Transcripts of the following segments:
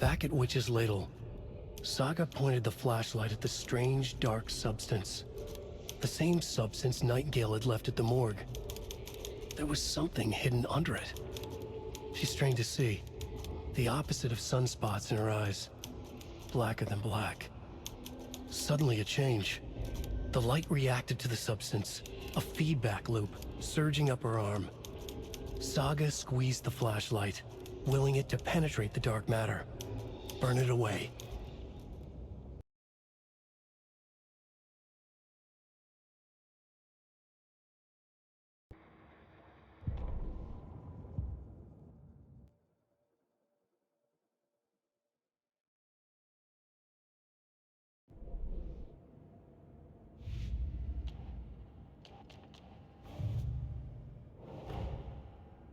Back at Witch's Ladle, Saga pointed the flashlight at the strange, dark substance. The same substance Nightingale had left at the morgue. There was something hidden under it. She strained to see. The opposite of sunspots in her eyes. Blacker than black. Suddenly a change. The light reacted to the substance. A feedback loop, surging up her arm. Saga squeezed the flashlight, willing it to penetrate the dark matter. Burn it away.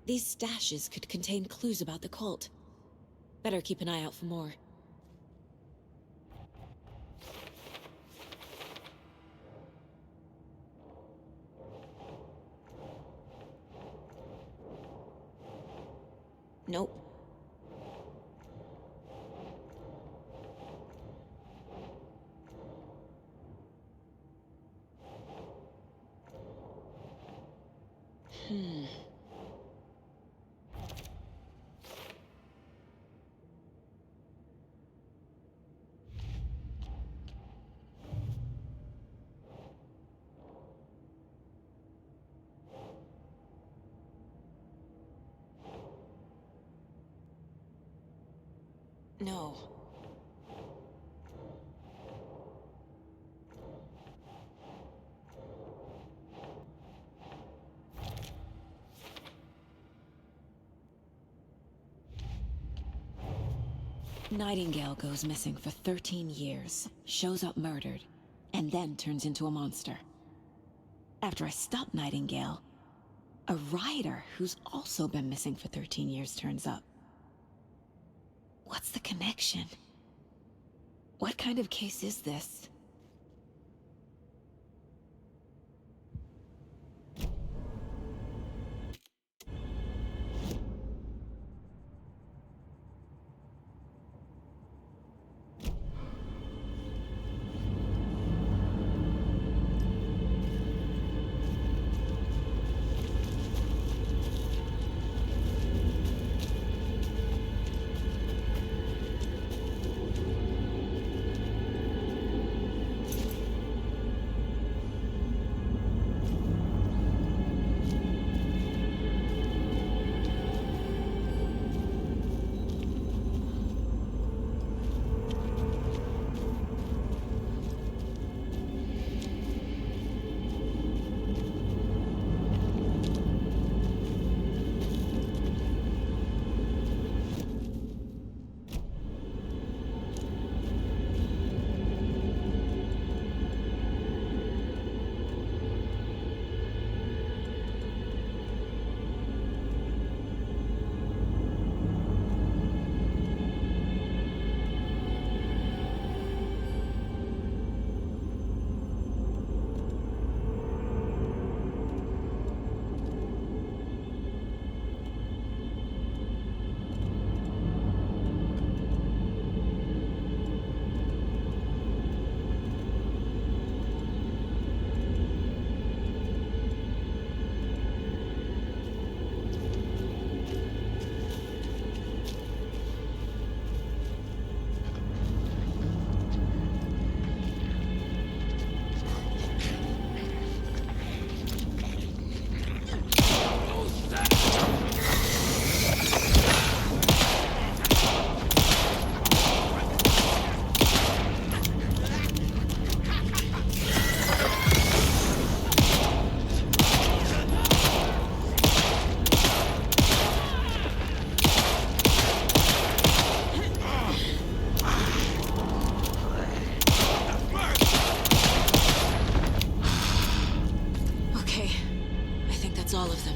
These stashes could contain clues about the cult. Better keep an eye out for more. Nope. No. Nightingale goes missing for 13 years, shows up murdered, and then turns into a monster. After I stop Nightingale, a rider who's also been missing for 13 years turns up. What's the connection? What kind of case is this? That's all of them.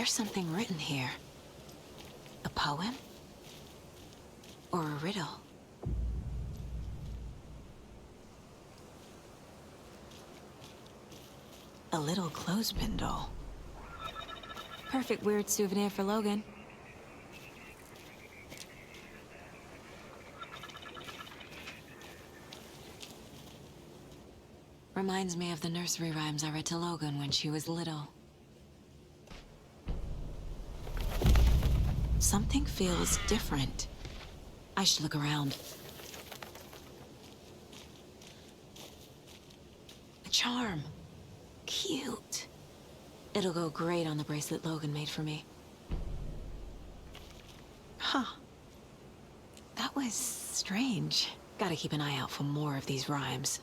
There's something written here. A poem? Or a riddle? A little clothespin doll. Perfect weird souvenir for Logan. Reminds me of the nursery rhymes I read to Logan when she was little. Something feels different. I should look around. A charm. Cute. It'll go great on the bracelet Logan made for me. Huh. That was strange. Gotta keep an eye out for more of these rhymes.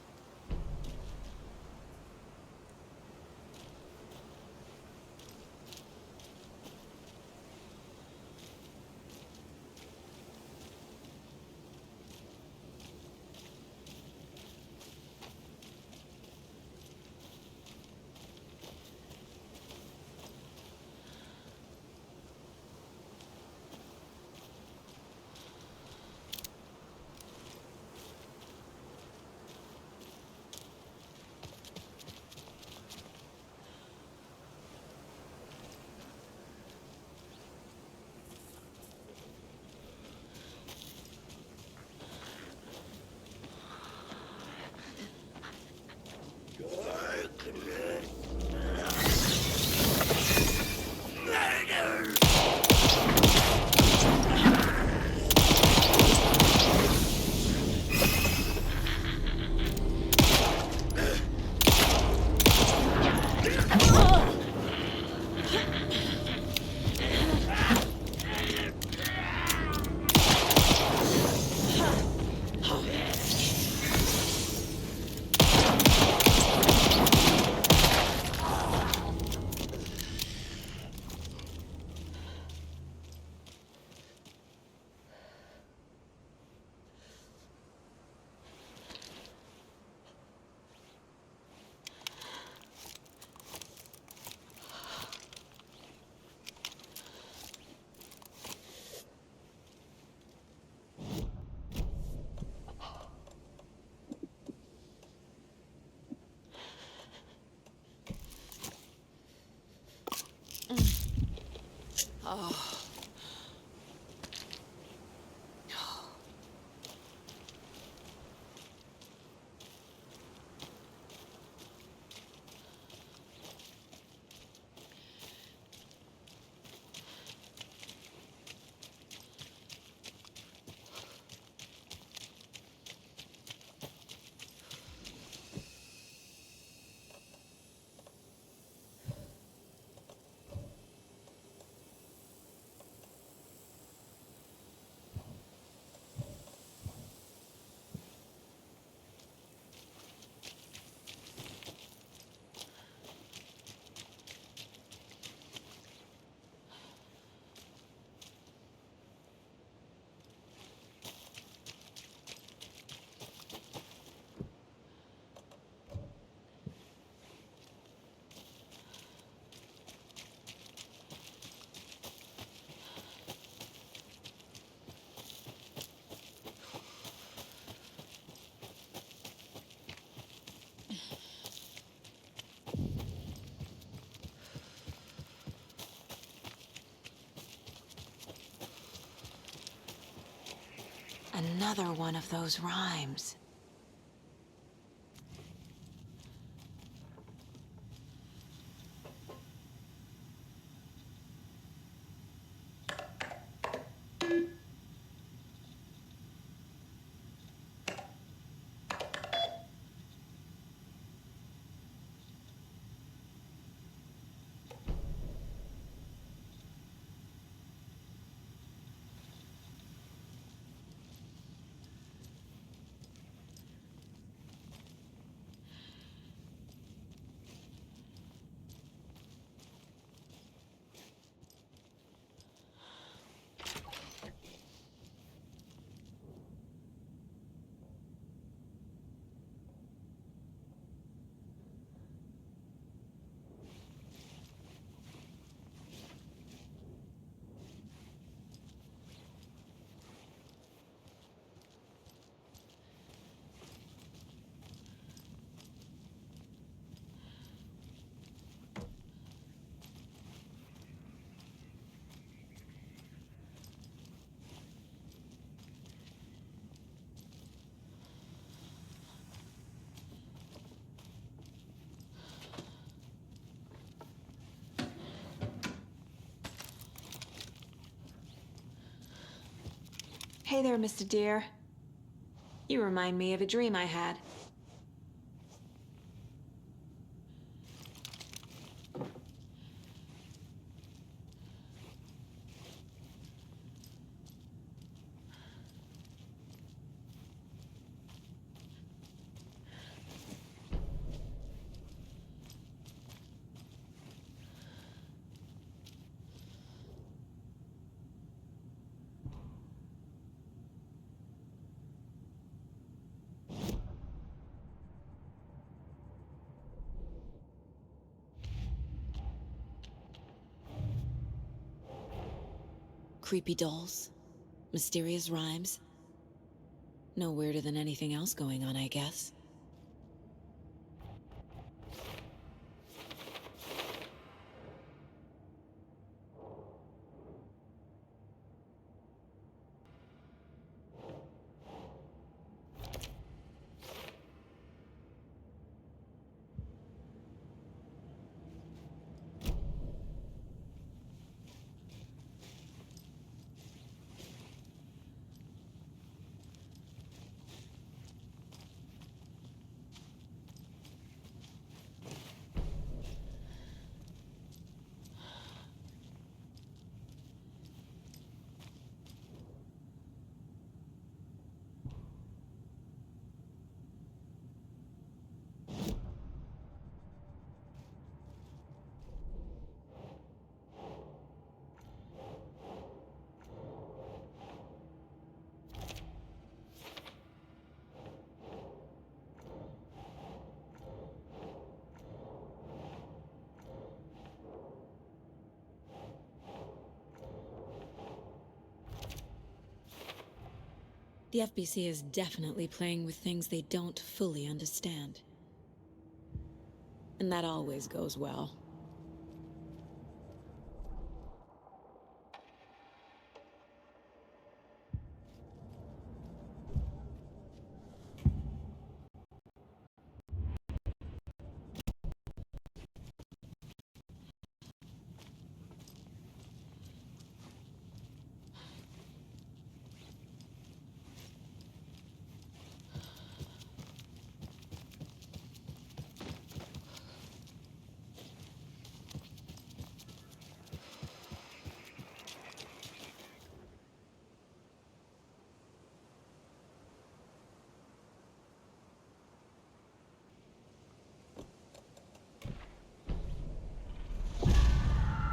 Another one of those rhymes. Hey there, Mr. Deer. You remind me of a dream I had. Creepy dolls, mysterious rhymes. No weirder than anything else going on, I guess. The FBC is definitely playing with things they don't fully understand. And that always goes well.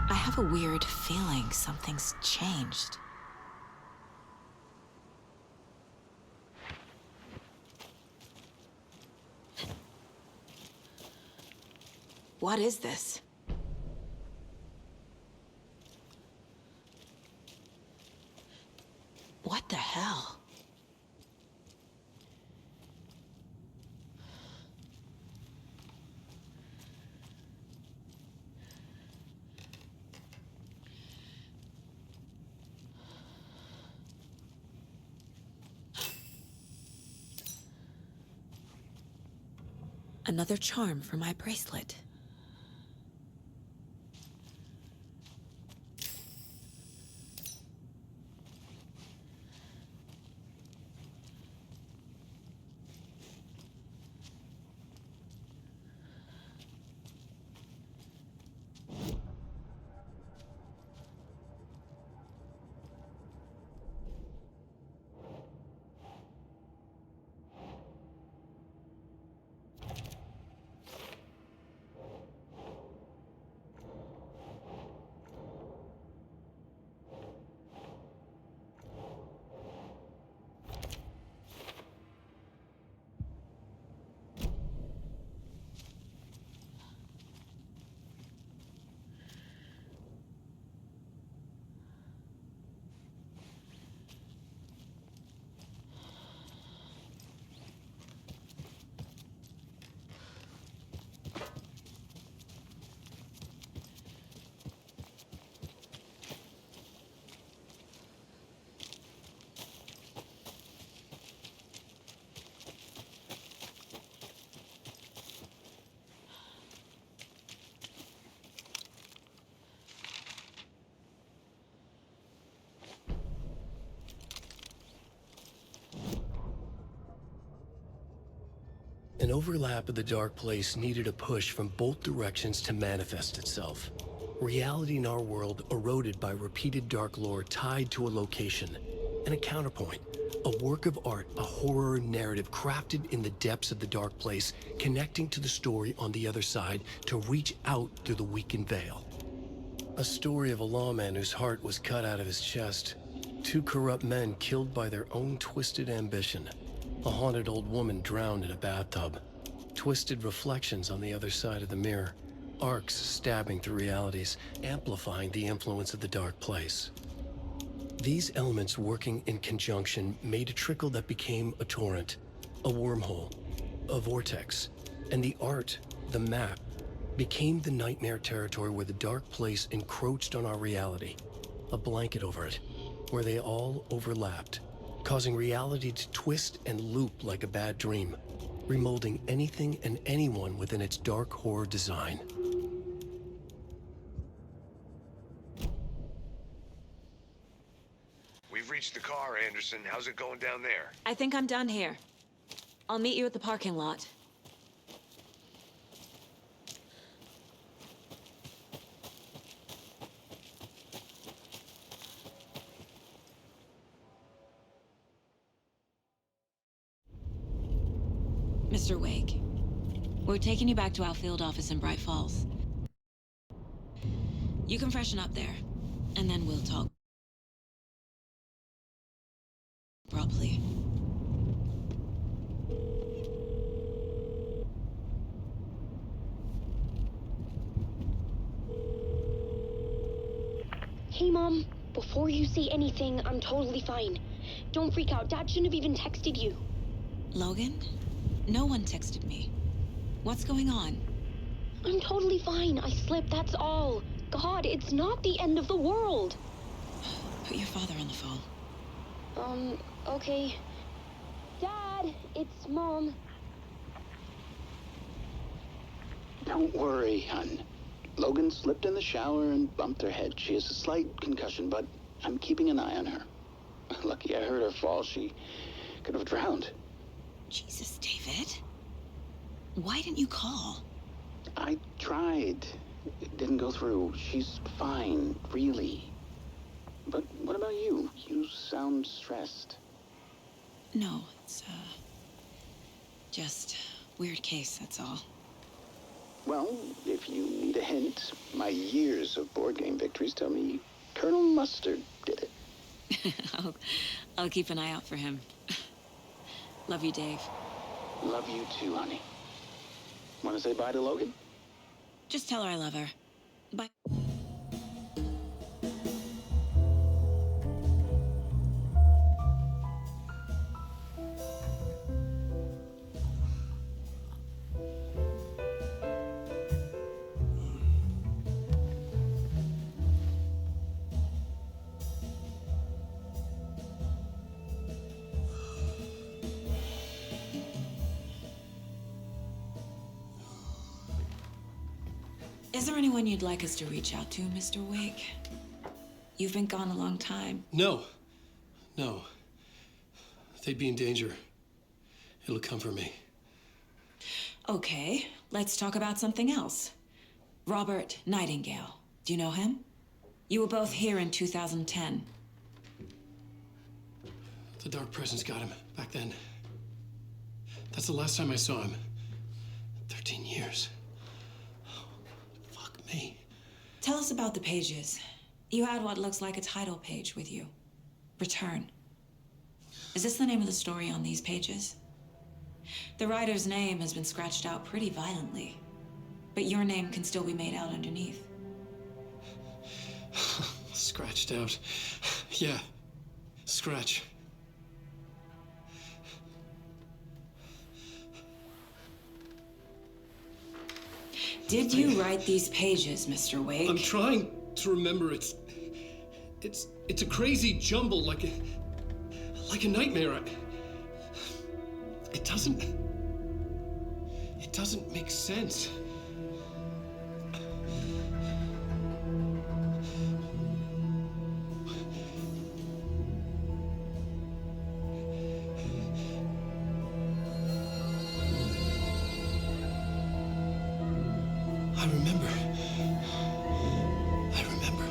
I have a weird feeling something's changed. What is this? What the hell? Another charm for my bracelet. An overlap of the dark place needed a push from both directions to manifest itself. Reality in our world eroded by repeated dark lore tied to a location. And a counterpoint, a work of art, a horror narrative crafted in the depths of the dark place, connecting to the story on the other side to reach out through the weakened veil. A story of a lawman whose heart was cut out of his chest. Two corrupt men killed by their own twisted ambition. A haunted old woman drowned in a bathtub. Twisted reflections on the other side of the mirror. Arcs stabbing through realities, amplifying the influence of the dark place. These elements working in conjunction made a trickle that became a torrent, a wormhole, a vortex, and the art, the map, became the nightmare territory where the dark place encroached on our reality, a blanket over it, where they all overlapped, causing reality to twist and loop like a bad dream, remolding anything and anyone within its dark horror design. We've reached the car, Anderson. How's it going down there? I think I'm done here. I'll meet you at the parking lot. Mr. Wake, we're taking you back to our field office in Bright Falls. You can freshen up there, and then we'll talk properly. Hey, Mom. Before you say anything, I'm totally fine. Don't freak out. Dad shouldn't have even texted you. Logan? No one texted me. What's going on? I'm totally fine. I slipped, that's all. God, it's not the end of the world. Put your father on the phone. Okay. Dad, it's Mom. Don't worry, hon. Logan slipped in the shower and bumped her head. She has a slight concussion, but I'm keeping an eye on her. Lucky I heard her fall. She could have drowned. Jesus, David. Why didn't you call? I tried. It didn't go through. She's fine, really. But what about you? You sound stressed. No, it's, just weird case, that's all. Well, if you need a hint, my years of board game victories tell me Colonel Mustard did it. I'll keep an eye out for him. Love you, Dave. Love you too, honey. Want to say bye to Logan? Just tell her I love her. Bye. Is there anyone you'd like us to reach out to, Mr. Wake? You've been gone a long time. No. No. They'd be in danger. It'll come for me. Okay, let's talk about something else. Robert Nightingale. Do you know him? You were both here in 2010. The Dark Presence got him back then. That's the last time I saw him. 13 years. Fuck me. Tell us about the pages. You had what looks like a title page with you. Return. Is this the name of the story on these pages? The writer's name has been scratched out pretty violently, but your name can still be made out underneath. Scratched out. Yeah. Scratch. Did you write these pages, Mr. Wake? I'm trying to remember. It's a crazy jumble, like a nightmare. It doesn't make sense. I remember. I remember.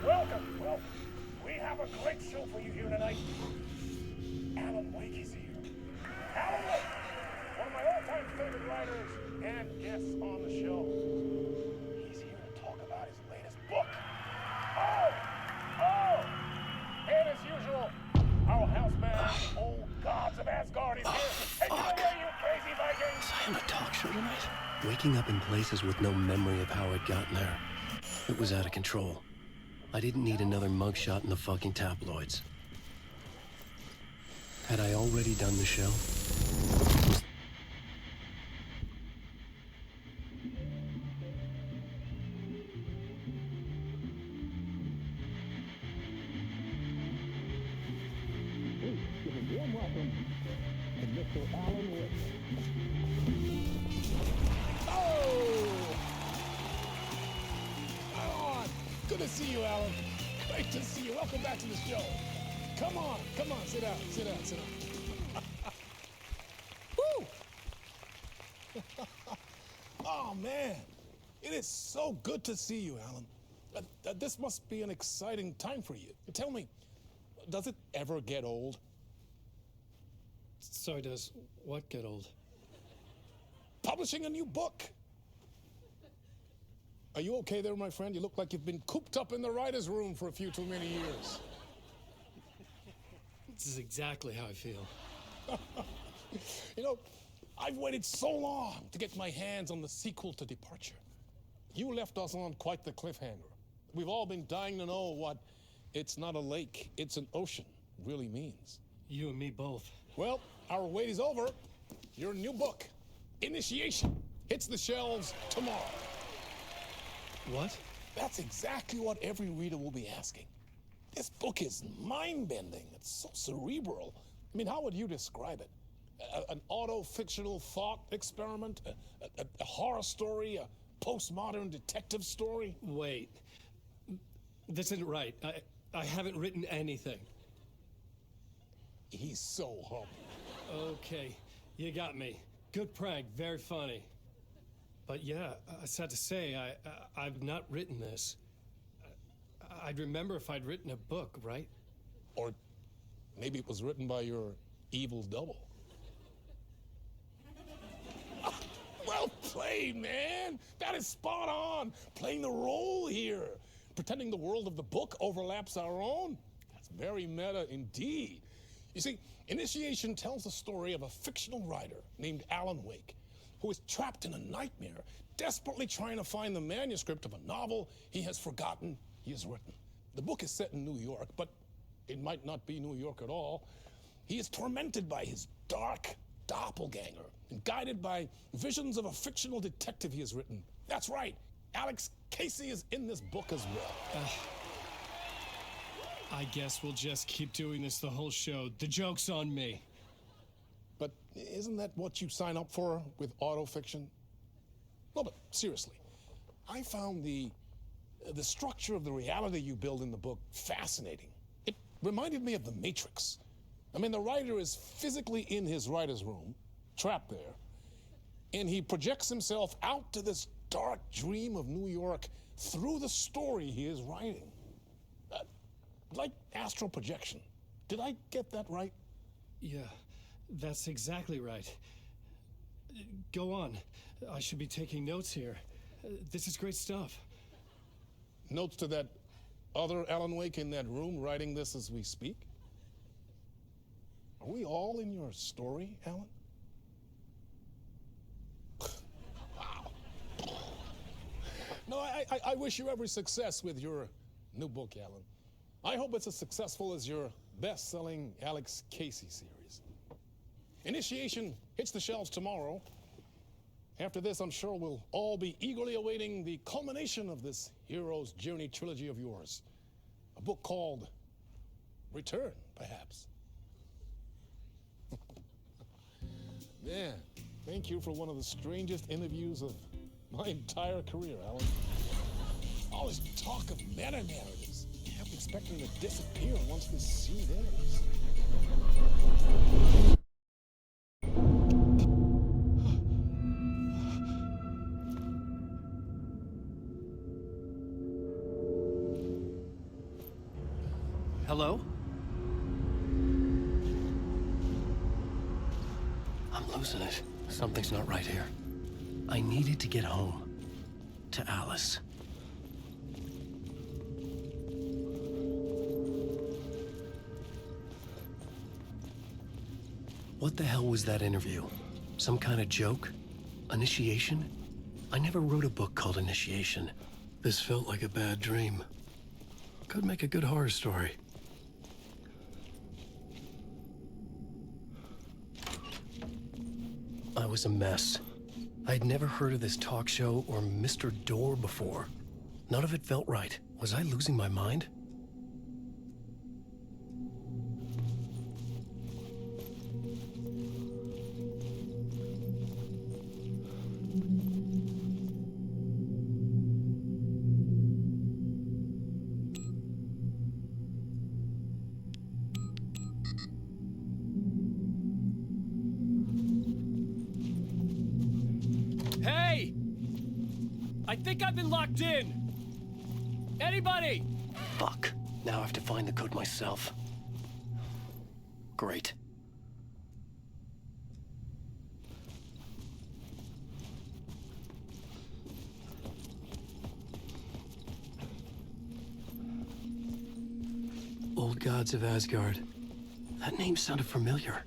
Welcome. Well, we have a great show for you here tonight. Alan Wake is here. Alan Wake, one of my all-time favorite writers and guests on the show. He's here to talk about his latest book. And as usual, our houseband, old gods of Asgard, is here. Take it away, you crazy Vikings! Was I on a talk show tonight? Waking up in places with no memory of how I'd gotten there. It was out of control. I didn't need another mugshot in the fucking tabloids. Had I already done the show? Good to see you, Alan. Great to see you. Welcome back to the show. Come on, sit down. Woo! Oh, man. It is so good to see you, Alan. This must be an exciting time for you. Tell me, does it ever get old? Sorry, does what get old? Publishing a new book. Are you okay there, my friend? You look like you've been cooped up in the writer's room for a few too many years. This is exactly how I feel. You know, I've waited so long to get my hands on the sequel to Departure. You left us on quite the cliffhanger. We've all been dying to know what "it's not a lake, it's an ocean" really means. You and me both. Well, our wait is over. Your new book, Initiation, hits the shelves tomorrow. What? That's exactly what every reader will be asking. This book is mind-bending. It's so cerebral. I mean, how would you describe it? An auto-fictional thought experiment? A horror story? A postmodern detective story? Wait. This isn't right. I haven't written anything. He's so humble. Okay, you got me. Good prank, very funny. But yeah, sad to say, I've not written this. I'd remember if I'd written a book, right? Or maybe it was written by your evil double. Well played, man. That is spot on. Playing the role here. Pretending the world of the book overlaps our own. That's very meta indeed. You see, Initiation tells the story of a fictional writer named Alan Wake, who is trapped in a nightmare, desperately trying to find the manuscript of a novel he has forgotten he has written. The book is set in New York, but it might not be New York at all. He is tormented by his dark doppelganger and guided by visions of a fictional detective he has written. That's right, Alex Casey is in this book as well. I guess we'll just keep doing this the whole show. The joke's on me. But isn't that what you sign up for with autofiction? No, but seriously, I found the structure of the reality you build in the book fascinating. It reminded me of The Matrix. I mean, the writer is physically in his writer's room, trapped there, and he projects himself out to this dark dream of New York through the story he is writing. Like astral projection. Did I get that right? Yeah, that's exactly right. Go on. I should be taking notes here. This is great stuff. Notes to that other Alan Wake in that room writing this as we speak? Are we all in your story, Alan? Wow. No, I wish you every success with your new book, Alan. I hope it's as successful as your best-selling Alex Casey series. Initiation hits the shelves tomorrow. After this, I'm sure we'll all be eagerly awaiting the culmination of this hero's journey trilogy of yours. A book called Return, perhaps. Man, thank you for one of the strangest interviews of my entire career, Alan. All this talk of meta-narratives. I kept expecting to disappear once this scene ends. Hello? I'm losing it. Something's not right here. I needed to get home. To Alice. What the hell was that interview? Some kind of joke? Initiation? I never wrote a book called Initiation. This felt like a bad dream. Could make a good horror story. I was a mess. I'd never heard of this talk show or Mr. Door before. None of it felt right. Was I losing my mind? Hey! I think I've been locked in! Anybody? Fuck. Now I have to find the code myself. Great. Old Gods of Asgard. That name sounded familiar.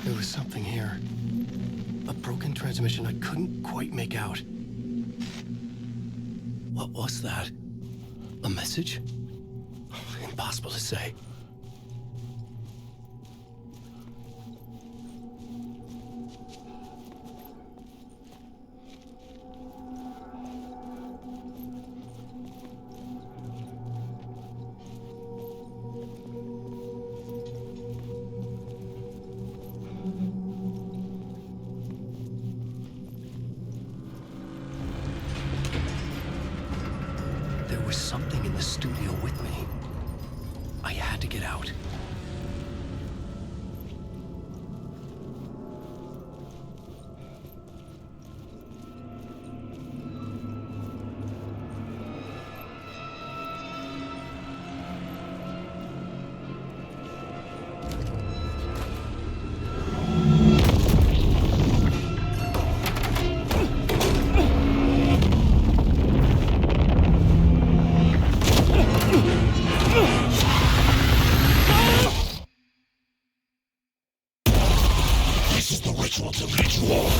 There was something here. A broken transmission I couldn't quite make out. What was that? A message? Impossible to say. There was something in the studio with me. I had to get out. This is the ritual to ritual.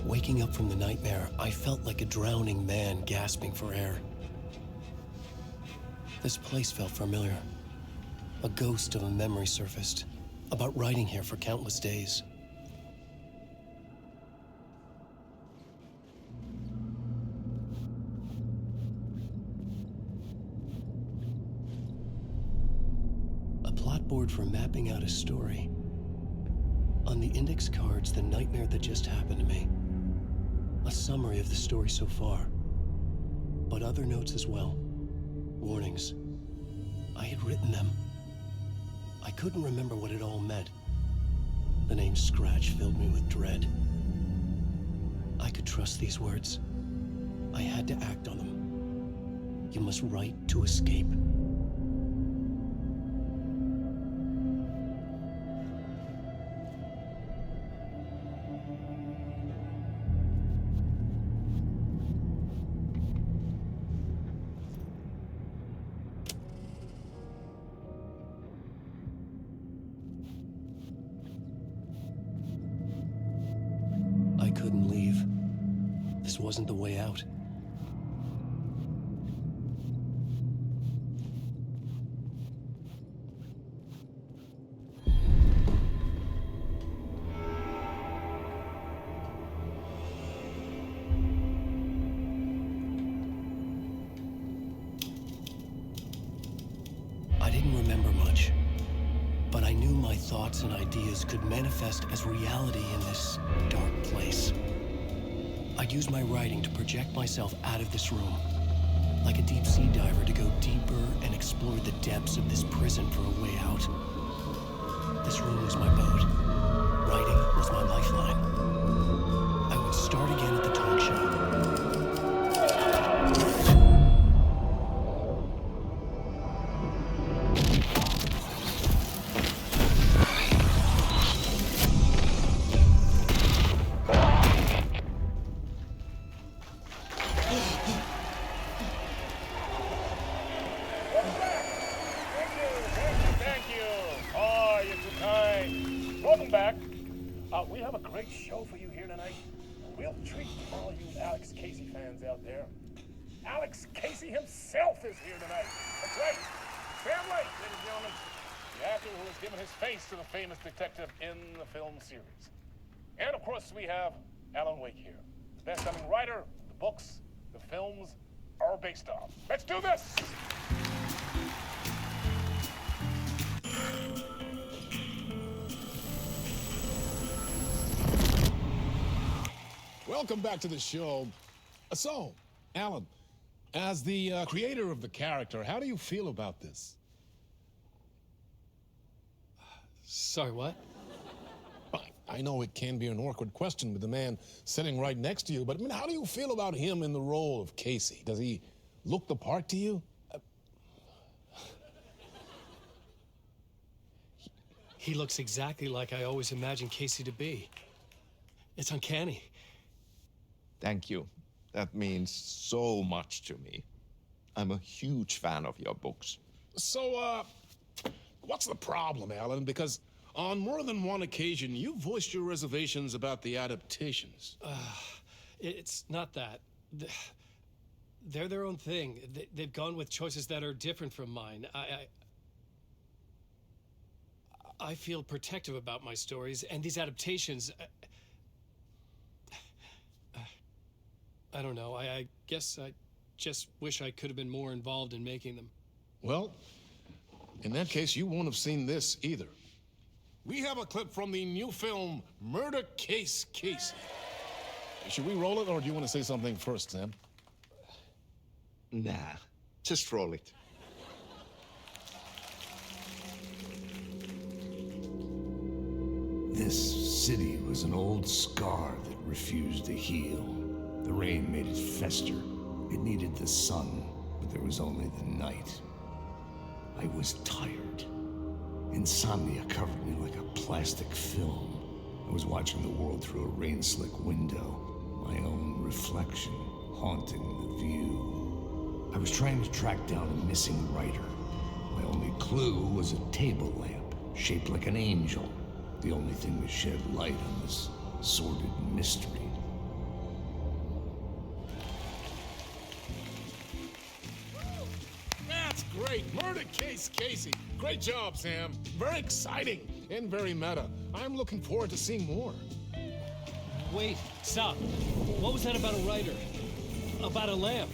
Waking up from the nightmare, I felt like a drowning man gasping for air. This place felt familiar. A ghost of a memory surfaced, about riding here for countless days. A plot board for mapping out a story. On the index cards, the nightmare that just happened to me. A summary of the story so far, but other notes as well. Warnings. I had written them. I couldn't remember what it all meant, The name Scratch filled me with dread. I could trust these words. I had to act on them. You must write to escape. I couldn't leave. This wasn't the way out. I didn't remember much, but I knew my thoughts and ideas could manifest as reality in this dark place. I'd use my writing to project myself out of this room, like a deep-sea diver to go deeper and explore the depths of this prison for a way out. This room was my boat. Writing was my lifeline. I would start again at the talk show. Welcome back. We have a great show for you here tonight. A real treat for all you Alex Casey fans out there. Alex Casey himself is here tonight. That's right. Sam Lake, ladies and gentlemen. The actor who has given his face to the famous detective in the film series. And of course, we have Alan Wake here. The best-selling writer, the books, the films are based on. Let's do this! Welcome back to the show. So, Alan, as the creator of the character, how do you feel about this? Sorry, what? I know it can be an awkward question with the man sitting right next to you, but I mean, how do you feel about him in the role of Casey? Does he look the part to you? He looks exactly like I always imagined Casey to be. It's uncanny. Thank you. That means so much to me. I'm a huge fan of your books. So, what's the problem, Alan? Because on more than one occasion, you voiced your reservations about the adaptations. It's not that. They're their own thing. They've gone with choices that are different from mine. I feel protective about my stories, and these adaptations... I don't know. I guess I just wish I could have been more involved in making them. Well, in that case, you won't have seen this either. We have a clip from the new film, Murder Case Casey. Should we roll it, or do you want to say something first, Sam? Nah, just roll it. This city was an old scar that refused to heal. The rain made it fester. It needed the sun, but there was only the night. I was tired. Insomnia covered me like a plastic film. I was watching the world through a rain-slick window, my own reflection haunting the view. I was trying to track down a missing writer. My only clue was a table lamp, shaped like an angel. The only thing that shed light on this sordid mystery. That's great. Murder Case Casey. Great job, Sam. Very exciting and very meta. I'm looking forward to seeing more. Wait, stop. What was that about a writer? About a lamp?